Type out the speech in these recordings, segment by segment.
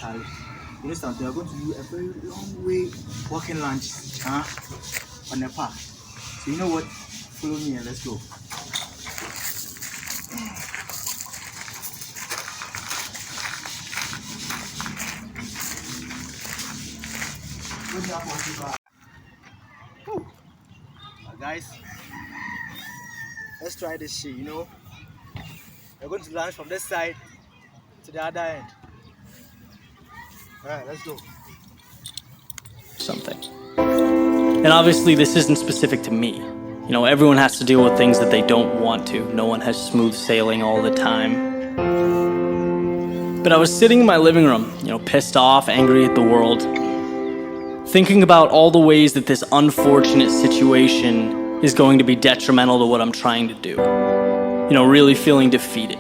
tired. You know something, we are going to do a very long way walking lunge on the park. So you know what? Follow me and let's go. Guys, let's try this shit, you know. We're going to lunge from this side to the other end. Alright, let's go. Something. And obviously this isn't specific to me. You know, everyone has to deal with things that they don't want to. No one has smooth sailing all the time. But I was sitting in my living room, you know, pissed off, angry at the world, thinking about all the ways that this unfortunate situation is going to be detrimental to what I'm trying to do. You know, really feeling defeated.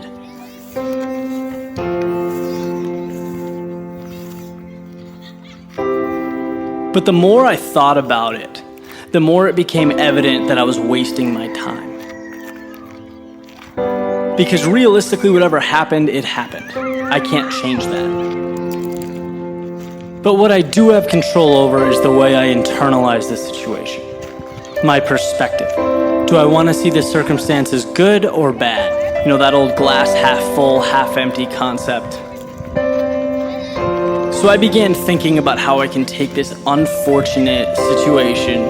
But the more I thought about it, the more it became evident that I was wasting my time. Because realistically, whatever happened, it happened. I can't change that. But what I do have control over is the way I internalize the situation. My perspective. Do I want to see the circumstances good or bad? You know, that old glass half full, half empty concept. So I began thinking about how I can take this unfortunate situation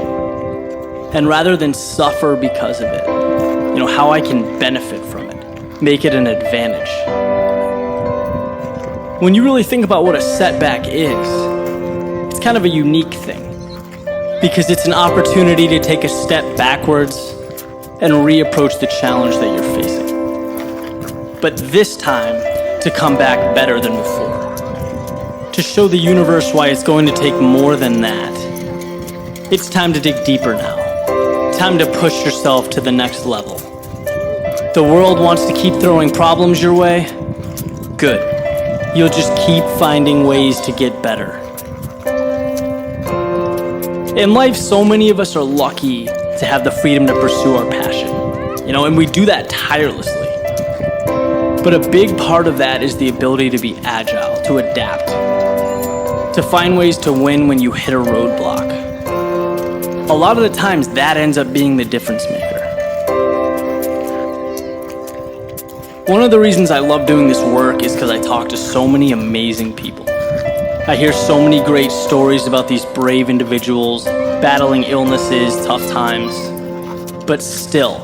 and rather than suffer because of it, you know, how I can benefit from it, make it an advantage. When you really think about what a setback is, it's kind of a unique thing because it's an opportunity to take a step backwards and reapproach the challenge that you're facing. But this time, to come back better than before. To show the universe why it's going to take more than that. It's time to dig deeper now. Time to push yourself to the next level. The world wants to keep throwing problems your way? Good. You'll just keep finding ways to get better. In life, so many of us are lucky to have the freedom to pursue our passion. You know, and we do that tirelessly. But a big part of that is the ability to be agile, to adapt, to find ways to win when you hit a roadblock. A lot of the times that ends up being the difference maker. One of the reasons I love doing this work is because I talk to so many amazing people. I hear so many great stories about these brave individuals battling illnesses, tough times, but still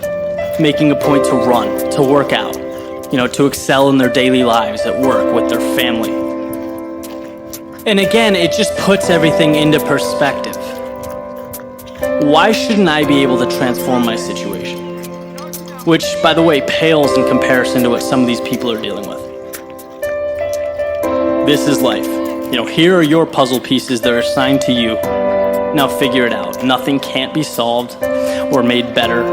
making a point to run, to work out, you know, to excel in their daily lives at work with their family. And again, it just puts everything into perspective. Why shouldn't I be able to transform my situation? Which, by the way, pales in comparison to what some of these people are dealing with. This is life. You know, here are your puzzle pieces that are assigned to you. Now figure it out. Nothing can't be solved or made better.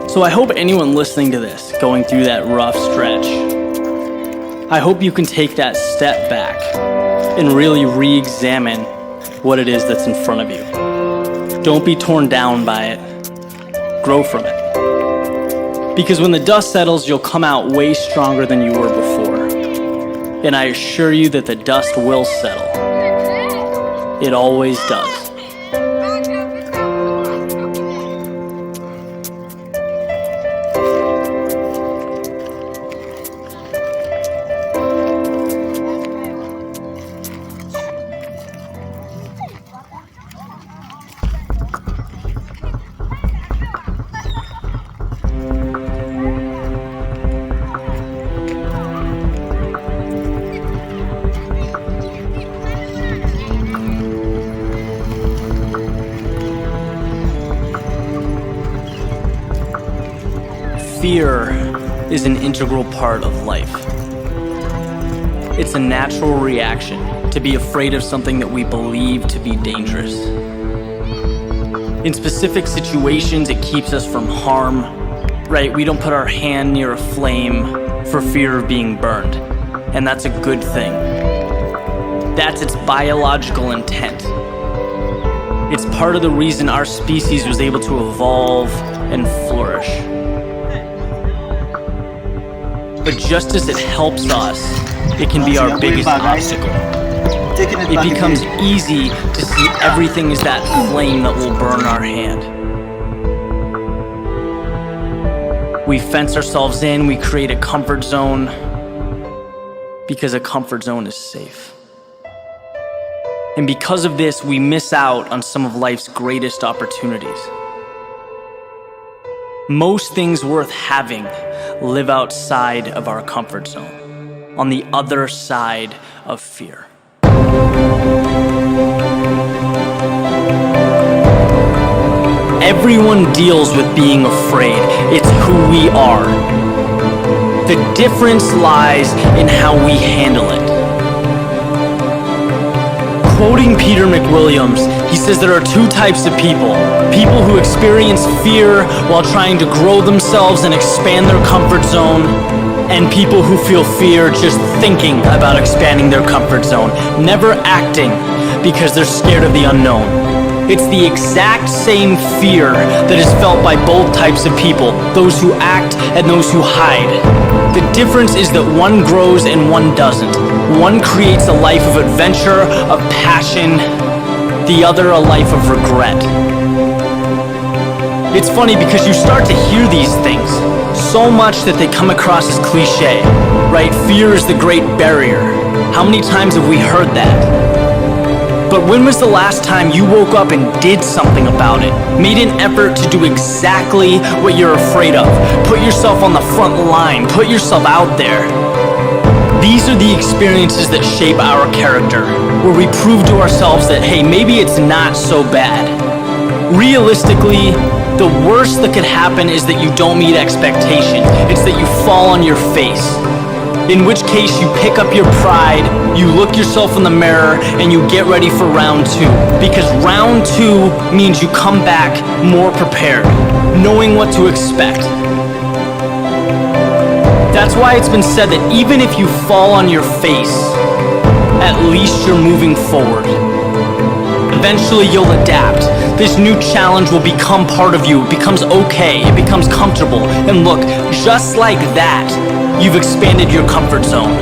So I hope anyone listening to this, going through that rough stretch, I hope you can take that step back and really re-examine what it is that's in front of you. Don't be torn down by it. Grow from it. Because when the dust settles, you'll come out way stronger than you were before. And I assure you that the dust will settle. It always does. Fear is an integral part of life. It's a natural reaction to be afraid of something that we believe to be dangerous. In specific situations, it keeps us from harm, right? We don't put our hand near a flame for fear of being burned, and that's a good thing. That's its biological intent. It's part of the reason our species was able to evolve and flourish. But just as it helps us, it can be our biggest obstacle. It becomes easy to see everything as that flame that will burn our hand. We fence ourselves in, we create a comfort zone because a comfort zone is safe. And because of this, we miss out on some of life's greatest opportunities. Most things worth having live outside of our comfort zone, on the other side of fear. Everyone deals with being afraid. It's who we are. The difference lies in how we handle it. Quoting Peter McWilliams, he says there are two types of people. People who experience fear while trying to grow themselves and expand their comfort zone, and people who feel fear just thinking about expanding their comfort zone, never acting because they're scared of the unknown. It's the exact same fear that is felt by both types of people, those who act and those who hide. The difference is that one grows and one doesn't. One creates a life of adventure, of passion, the other a life of regret. It's funny because you start to hear these things so much that they come across as cliche, right? Fear is the great barrier. How many times have we heard that? But when was the last time you woke up and did something about it? Made an effort to do exactly what you're afraid of. Put yourself on the front line. Put yourself out there. These are the experiences that shape our character, where we prove to ourselves that, hey, maybe it's not so bad. Realistically, the worst that could happen is that you don't meet expectation. It's that you fall on your face. In which case you pick up your pride, you look yourself in the mirror, and you get ready for round two. Because round two means you come back more prepared, knowing what to expect. That's why it's been said that even if you fall on your face, at least you're moving forward. Eventually you'll adapt. This new challenge will become part of you. It becomes okay. It becomes comfortable. And look, just like that, you've expanded your comfort zone.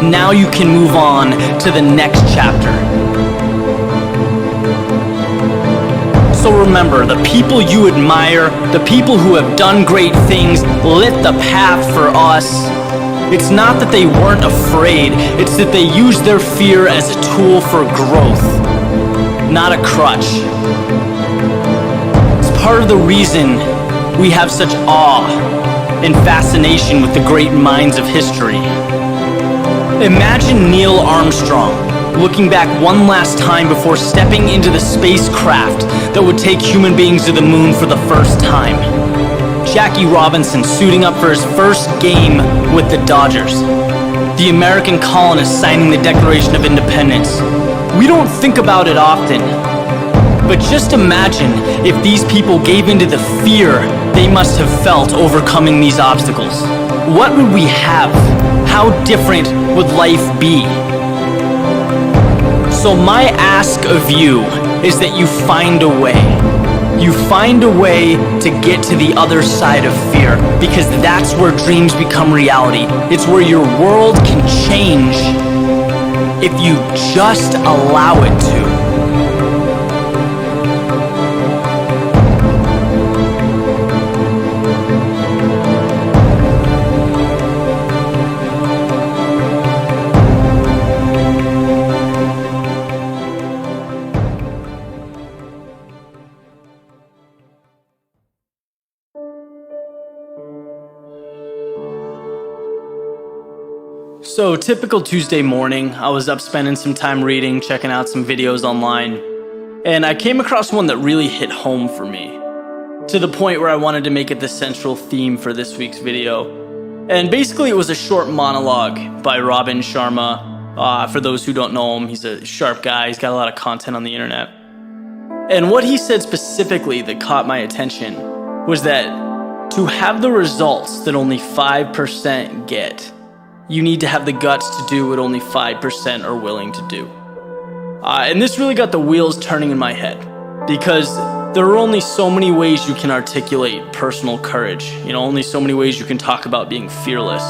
Now you can move on to the next chapter. So remember, the people you admire, the people who have done great things, lit the path for us, it's not that they weren't afraid, it's that they used their fear as a tool for growth, not a crutch. It's part of the reason we have such awe and fascination with the great minds of history. Imagine Neil Armstrong looking back one last time before stepping into the spacecraft that would take human beings to the moon for the first time. Jackie Robinson suiting up for his first game with the Dodgers. The American colonists signing the Declaration of Independence. We don't think about it often, but just imagine if these people gave into the fear they must have felt overcoming these obstacles. What would we have? How different would life be? So my ask of you is that you find a way. You find a way to get to the other side of fear, because that's where dreams become reality. It's where your world can change if you just allow it to. So, typical Tuesday morning, I was up spending some time reading, checking out some videos online, and I came across one that really hit home for me, to the point where I wanted to make it the central theme for this week's video. And basically it was a short monologue by Robin Sharma. For those who don't know him, he's a sharp guy, he's got a lot of content on the internet. And what he said specifically that caught my attention was that to have the results that only 5% get, you need to have the guts to do what only 5% are willing to do. And this really got the wheels turning in my head, because there are only so many ways you can articulate personal courage. Only so many ways you can talk about being fearless.